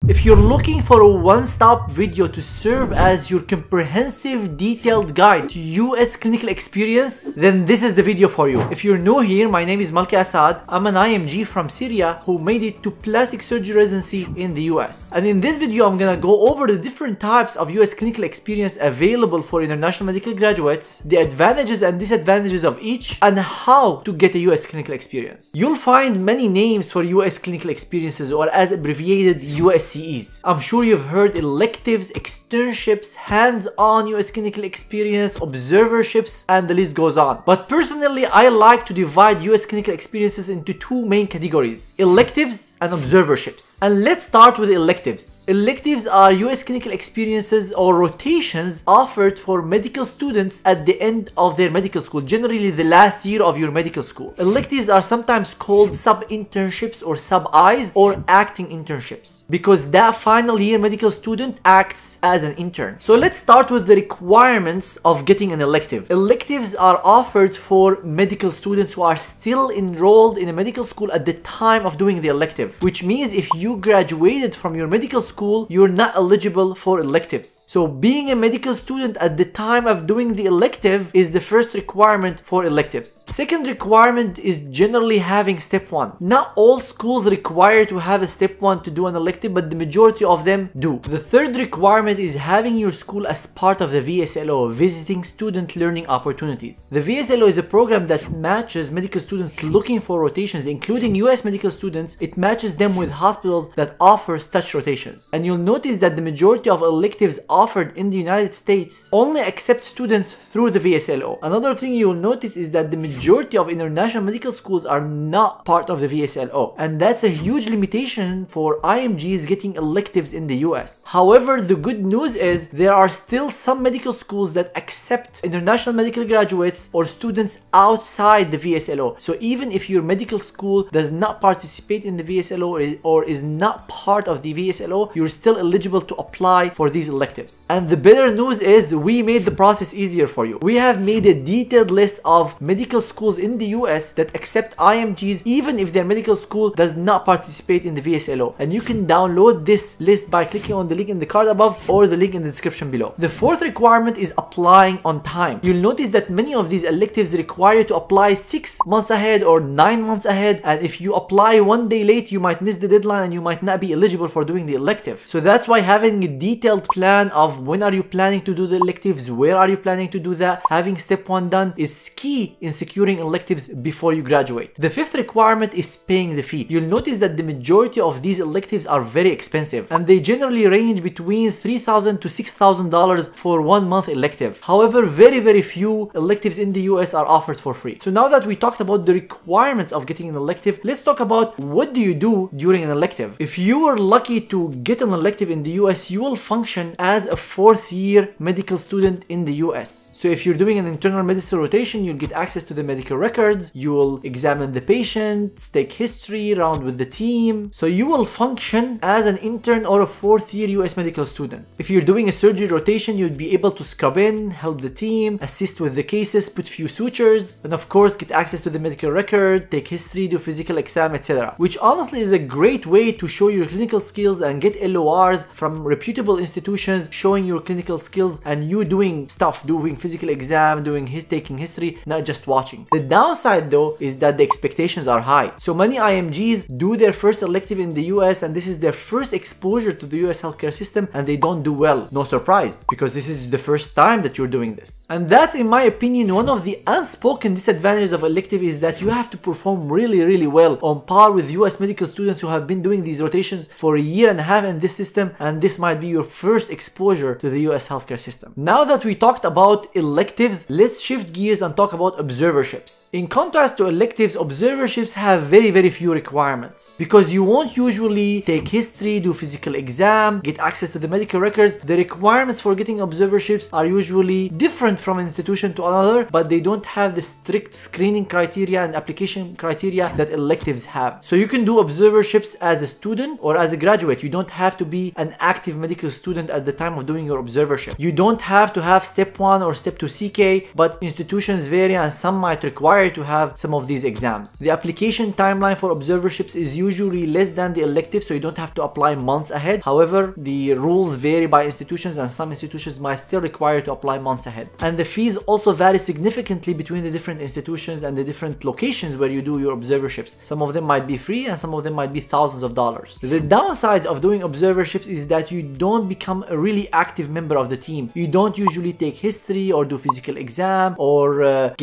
If you're looking for a one-stop video to serve as your comprehensive detailed guide to US clinical experience, then this is the video for you. If you're new here, my name is Malki Assad. I'm an IMG from Syria who made it to plastic surgery residency in the US. And in this video, I'm gonna go over the different types of US clinical experience available for international medical graduates, the advantages and disadvantages of each, and how to get a US clinical experience. You'll find many names for US clinical experiences, or as abbreviated USCEs. I'm sure you've heard electives, externships, hands-on US clinical experience, observerships, and the list goes on. But personally, I like to divide US clinical experiences into two main categories: electives and observerships. And let's start with electives. Electives are US clinical experiences or rotations offered for medical students at the end of their medical school, generally the last year of your medical school. Electives are sometimes called sub-internships or sub-Is or acting internships, because that final year medical student acts as an intern. So let's start with the requirements of getting an elective. Electives are offered for medical students who are still enrolled in a medical school at the time of doing the elective, which means if you graduated from your medical school, you're not eligible for electives. So being a medical student at the time of doing the elective is the first requirement for electives. Second requirement is generally having step 1. Not all schools require to have a step 1 to do an elective, but the majority of them do. The third requirement is having your school as part of the VSLO, Visiting Student Learning Opportunities. The VSLO is a program that matches medical students looking for rotations, including US medical students. It matches them with hospitals that offer such rotations. And you'll notice that the majority of electives offered in the United States only accept students through the VSLO. Another thing you'll notice is that the majority of international medical schools are not part of the VSLO, and that's a huge limitation for IMGs getting electives in the US. However, the good news is there are still some medical schools that accept international medical graduates or students outside the VSLO. So even if your medical school does not participate in the VSLO or is not part of the VSLO, you're still eligible to apply for these electives. And the better news is we made the process easier for you. We have made a detailed list of medical schools in the US that accept IMGs even if their medical school does not participate in the VSLO. And you can download this list by clicking on the link in the card above or the link in the description below. The fourth requirement is applying on time. You'll notice that many of these electives require you to apply 6 months ahead or 9 months ahead, and if you apply one day late, you might miss the deadline and you might not be eligible for doing the elective. So that's why having a detailed plan of when are you planning to do the electives, where are you planning to do that, having step 1 done is key in securing electives before you graduate. The fifth requirement is paying the fee. You'll notice that the majority of these electives are very expensive, and they generally range between $3,000 to $6,000 for 1 month elective. However, very few electives in the US are offered for free. So now that we talked about the requirements of getting an elective, let's talk about what do you do during an elective. If you are lucky to get an elective in the US, you will function as a 4th year medical student in the US. So if you're doing an internal medicine rotation, you'll get access to the medical records, you will examine the patient, take history, round with the team. So you will function as an intern or a 4th year US medical student. If you're doing a surgery rotation, you'd be able to scrub in, help the team, assist with the cases, put few sutures, and of course get access to the medical record, take history, do physical exam, etc. Which honestly is a great way to show your clinical skills and get LORs from reputable institutions showing your clinical skills and you doing stuff, doing physical exam, taking history, not just watching. The downside though is that the expectations are high. So many IMGs do their first elective in the US and this is their first exposure to the US healthcare system and they don't do well. No surprise, because this is the first time that you're doing this. And that's, in my opinion, one of the unspoken disadvantages of elective is that you have to perform really well on par with US medical students who have been doing these rotations for a year and a half in this system, and this might be your first exposure to the US healthcare system. Now that we talked about electives, let's shift gears and talk about observerships. In contrast to electives, observerships have very few requirements, because you won't usually take history, do physical exam, get access to the medical records. The requirements for getting observerships are usually different from an institution to another, but they don't have the strict screening criteria and application criteria that electives have. So you can do observerships as a student or as a graduate. You don't have to be an active medical student at the time of doing your observership. You don't have to have step 1 or step 2 CK, but institutions vary and some might require to have some of these exams. The application timeline for observerships is usually less than the elective, so you don't have to apply apply months ahead. However, the rules vary by institutions, and some institutions might still require you to apply months ahead. And the fees also vary significantly between the different institutions and the different locations where you do your observerships. Some of them might be free and some of them might be thousands of dollars. The downsides of doing observerships is that you don't become a really active member of the team. You don't usually take history or do physical exam or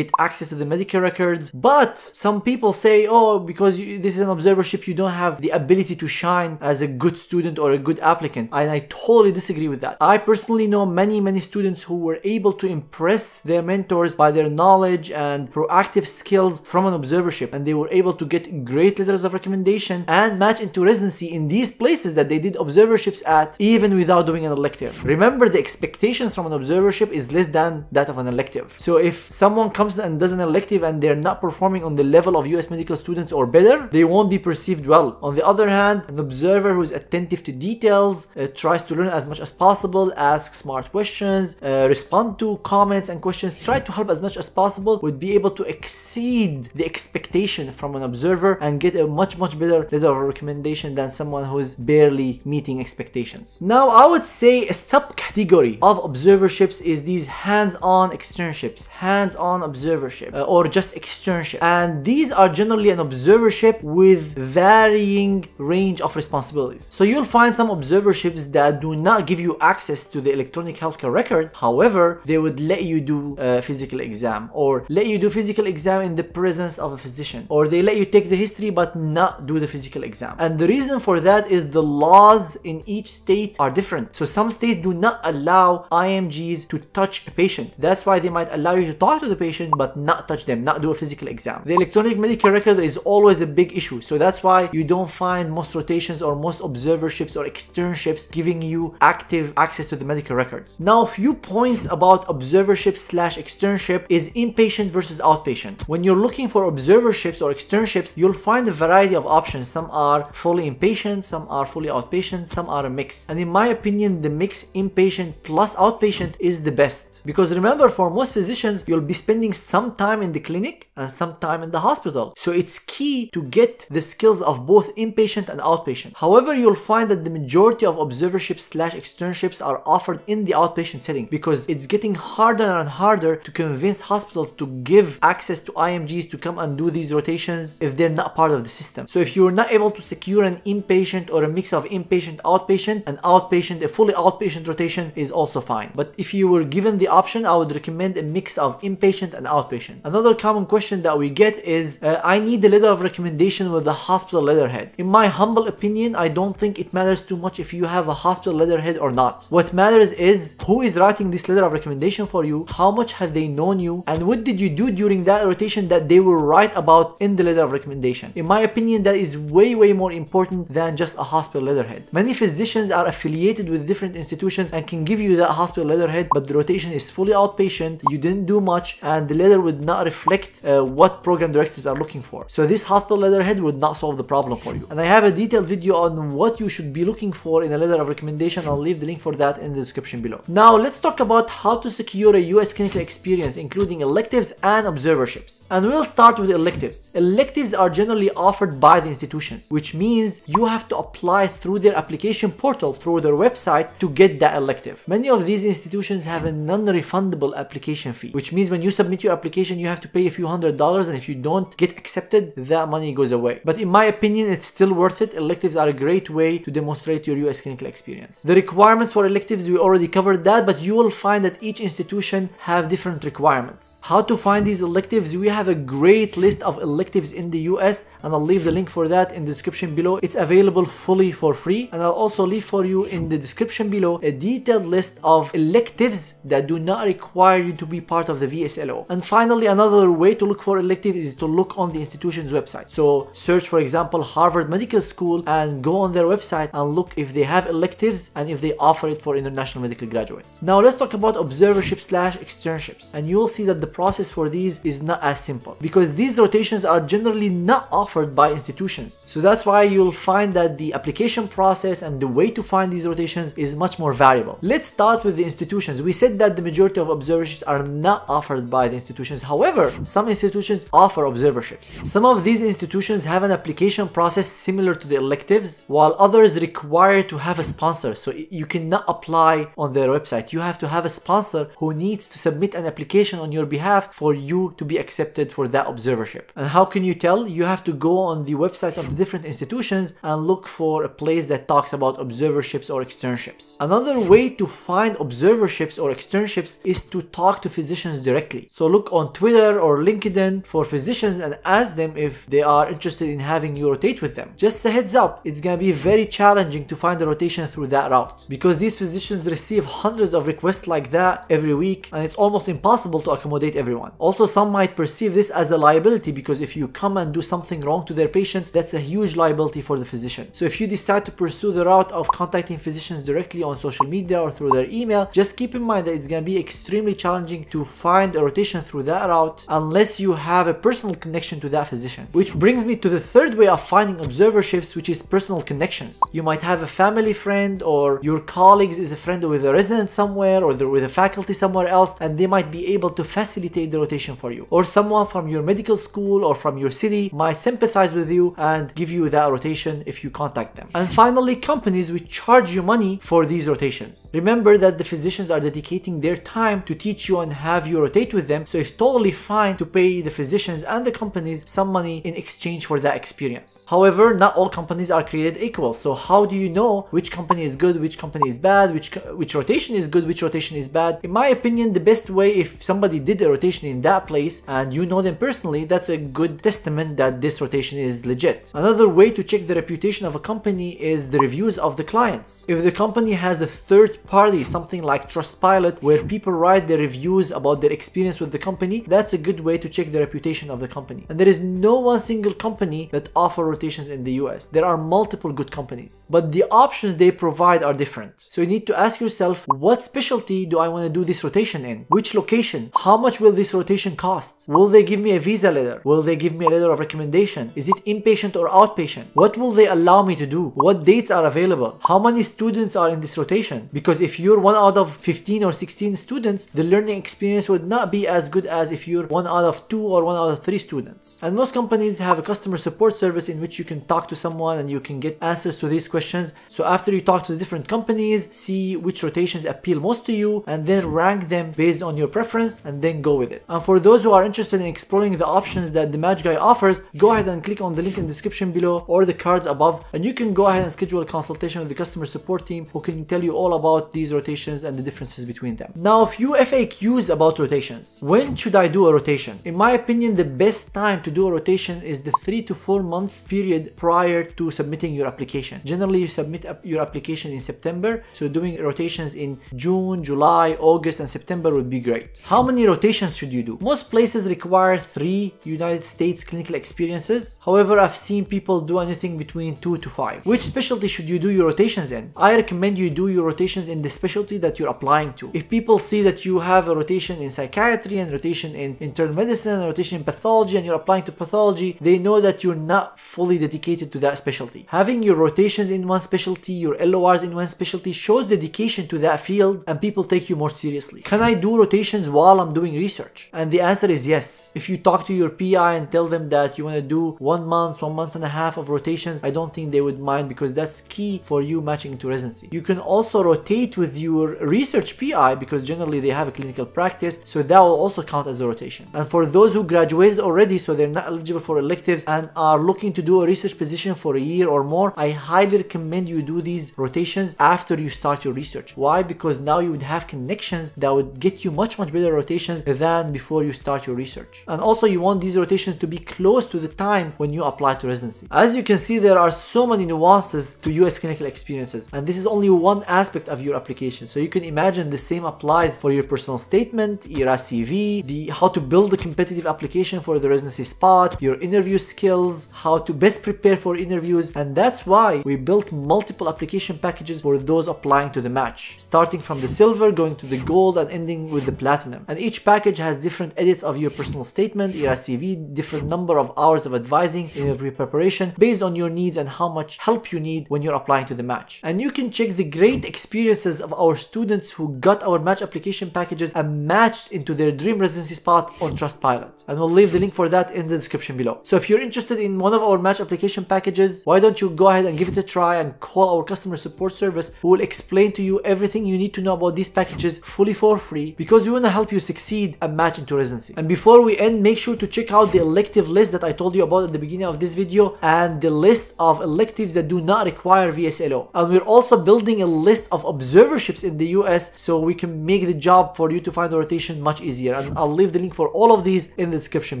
get access to the medical records. But some people say, oh, because this is an observership, you don't have the ability to shine as a good student or a good applicant. And I totally disagree with that. I personally know many students who were able to impress their mentors by their knowledge and proactive skills from an observership, and they were able to get great letters of recommendation and match into residency in these places that they did observerships at, even without doing an elective. Remember, the expectations from an observership is less than that of an elective. So if someone comes and does an elective and they're not performing on the level of US medical students or better, they won't be perceived well. On the other hand, an observer who is attentive to details, tries to learn as much as possible, ask smart questions, respond to comments and questions, try to help as much as possible, would be able to exceed the expectation from an observer and get a much better letter of recommendation than someone who is barely meeting expectations. Now, I would say a subcategory of observerships is these hands-on externships, hands-on observership, or just externship. And these are generally an observership with varying range of responsibilities. So you'll find some observerships that do not give you access to the electronic healthcare record. However, they would let you do a physical exam, or let you do physical exam in the presence of a physician, or they let you take the history but not do the physical exam. And the reason for that is the laws in each state are different. So some states do not allow IMGs to touch a patient. That's why they might allow you to talk to the patient but not touch them, not do a physical exam. The electronic medical record is always a big issue. So that's why you don't find most rotations or most observerships or externships giving you active access to the medical records. Now, a few points about observership / externship is inpatient versus outpatient. When you're looking for observerships or externships, you'll find a variety of options. Some are fully inpatient, some are fully outpatient, some are a mix. And in my opinion, the mix inpatient plus outpatient is the best. Because remember, for most physicians, you'll be spending some time in the clinic and some time in the hospital. So it's key to get the skills of both inpatient and outpatient. However, you'll find that the majority of observerships / externships are offered in the outpatient setting because it's getting harder and harder to convince hospitals to give access to IMGs to come and do these rotations if they're not part of the system. So if you're not able to secure an inpatient or a mix of inpatient, outpatient, and outpatient, a fully outpatient rotation is also fine. But if you were given the option, I would recommend a mix of inpatient and outpatient. Another common question that we get is, I need a letter of recommendation with the hospital letterhead. In my humble opinion, I don't think it matters too much if you have a hospital letterhead or not. What matters is who is writing this letter of recommendation for you, how much have they known you, and what did you do during that rotation that they will write about in the letter of recommendation. In my opinion, that is way more important than just a hospital letterhead. Many physicians are affiliated with different institutions and can give you that hospital letterhead, but the rotation is fully outpatient, you didn't do much, and the letter would not reflect what program directors are looking for. So this hospital letterhead would not solve the problem for you. And I have a detailed video on what you should be looking for in a letter of recommendation. I'll leave the link for that in the description below. Now let's talk about how to secure a US clinical experience, including electives and observerships. And we'll start with electives. Electives are generally offered by the institutions, which means you have to apply through their application portal, through their website, to get that elective. Many of these institutions have a non-refundable application fee, which means when you submit your application, you have to pay a few $100s, and if you don't get accepted, that money goes away. But in my opinion, it's still worth it. Electives are a great way to demonstrate your US clinical experience. The requirements for electives, we already covered that, but you will find that each institution have different requirements. How to find these electives? We have a great list of electives in the US, and I'll leave the link for that in the description below. It's available fully for free, and I'll also leave for you in the description below a detailed list of electives that do not require you to be part of the VSLO. And finally, another way to look for electives is to look on the institution's website. So search, for example, Harvard Medical School and go on their website and look if they have electives and if they offer it for international medical graduates. Now let's talk about observerships / externships, and you will see that the process for these is not as simple because these rotations are generally not offered by institutions. So that's why you'll find that the application process and the way to find these rotations is much more variable. Let's start with the institutions. We said that the majority of observerships are not offered by the institutions. However, some institutions offer observerships. Some of these institutions have an application process similar to the electives, while while others require to have a sponsor. So you cannot apply on their website. You have to have a sponsor who needs to submit an application on your behalf for you to be accepted for that observership. And how can you tell? You have to go on the websites of the different institutions and look for a place that talks about observerships or externships. Another way to find observerships or externships is to talk to physicians directly. So look on Twitter or LinkedIn for physicians and ask them if they are interested in having you rotate with them. Just a heads up, it's gonna be very challenging to find a rotation through that route because these physicians receive hundreds of requests like that every week and it's almost impossible to accommodate everyone. Also, some might perceive this as a liability because if you come and do something wrong to their patients, that's a huge liability for the physician. So if you decide to pursue the route of contacting physicians directly on social media or through their email, just keep in mind that it's gonna be extremely challenging to find a rotation through that route unless you have a personal connection to that physician. Which brings me to the third way of finding observerships, which is personal connections. You might have a family friend or your colleagues is a friend with a resident somewhere or they're with a faculty somewhere else and they might be able to facilitate the rotation for you. Or someone from your medical school or from your city might sympathize with you and give you that rotation if you contact them. And finally, companies which charge you money for these rotations. Remember that the physicians are dedicating their time to teach you and have you rotate with them, so it's totally fine to pay the physicians and the companies some money in exchange for that experience. However, not all companies are created equal, so how do you know which company is good, which company is bad, which rotation is good, which rotation is bad? In my opinion, the best way, if somebody did a rotation in that place and you know them personally, that's a good testament that this rotation is legit. Another way to check the reputation of a company is the reviews of the clients. If the company has a third party, something like Trustpilot, where people write their reviews about their experience with the company, that's a good way to check the reputation of the company. And there is no one single company that offer rotations in the US. There are multiple good companies, but the options they provide are different. So you need to ask yourself, what specialty do I want to do this rotation in? Which location? How much will this rotation cost? Will they give me a visa letter? Will they give me a letter of recommendation? Is it inpatient or outpatient? What will they allow me to do? What dates are available? How many students are in this rotation? Because if you're one out of 15 or 16 students, the learning experience would not be as good as if you're one out of 2 or 1 out of 3 students. And most companies have a customer support service in which you can talk to someone and you can get answers to these questions. So after you talk to the different companies, see which rotations appeal most to you and then rank them based on your preference and then go with it. And for those who are interested in exploring the options that the Match Guy offers, go ahead and click on the link in the description below or the cards above and you can go ahead and schedule a consultation with the customer support team who can tell you all about these rotations and the differences between them. Now, a few FAQs about rotations. When should I do a rotation? In my opinion, the best time to do a rotation is the 3 to 4 months period prior to submitting your application. Generally, you submit your application in September, so doing rotations in June, July, August, and September would be great. How many rotations should you do? Most places require 3 United States clinical experiences. However, I've seen people do anything between 2 to 5. Which specialty should you do your rotations in? I recommend you do your rotations in the specialty that you're applying to. If people see that you have a rotation in psychiatry and rotation in internal medicine and rotation in pathology and you're applying to pathology, they know that you're not fully dedicated to that specialty. Having your rotations in one specialty, your LORs in one specialty shows dedication to that field and people take you more seriously. Can I do rotations while I'm doing research? And the answer is yes. If you talk to your PI and tell them that you want to do 1 month, 1 month and a half of rotations, I don't think they would mind because that's key for you matching into residency. You can also rotate with your research PI because generally they have a clinical practice, so that will also count as a rotation. And for those who graduated already, so they're not eligible for electives and are looking to do a research position for a year or more, I highly recommend you do these rotations after you start your research. Why? Because now you would have connections that would get you much better rotations than before you start your research. And also you want these rotations to be close to the time when you apply to residency. As you can see, there are so many nuances to US clinical experiences, and this is only one aspect of your application. So you can imagine the same applies for your personal statement, ERA CV, how to build a competitive application for the residency spot, your interview skills, how to best prepare for interviews, and that's why we built multiple application packages for those applying to the match, starting from the silver, going to the gold, and ending with the platinum. And each package has different edits of your personal statement, ERA CV, different number of hours of advising, interview preparation, based on your needs and how much help you need when you're applying to the match. And you can check the great experiences of our students who got our match application packages and matched into their dream residency spot on Trustpilot. And we'll leave the link for that in the description below. So if you're interested in one of our match application packages, why don't you go ahead ahead and give it a try and call our customer support service, who will explain to you everything you need to know about these packages fully for free, because we want to help you succeed and match into residency. And before we end, make sure to check out the elective list that I told you about at the beginning of this video, and the list of electives that do not require VSLO. And we're also building a list of observerships in the US so we can make the job for you to find a rotation much easier. And I'll leave the link for all of these in the description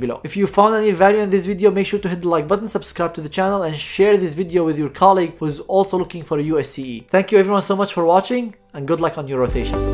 below. If you found any value in this video, make sure to hit the like button, subscribe to the channel, and share this video with your colleague who's also looking for a USCE. Thank you everyone so much for watching, and good luck on your rotation.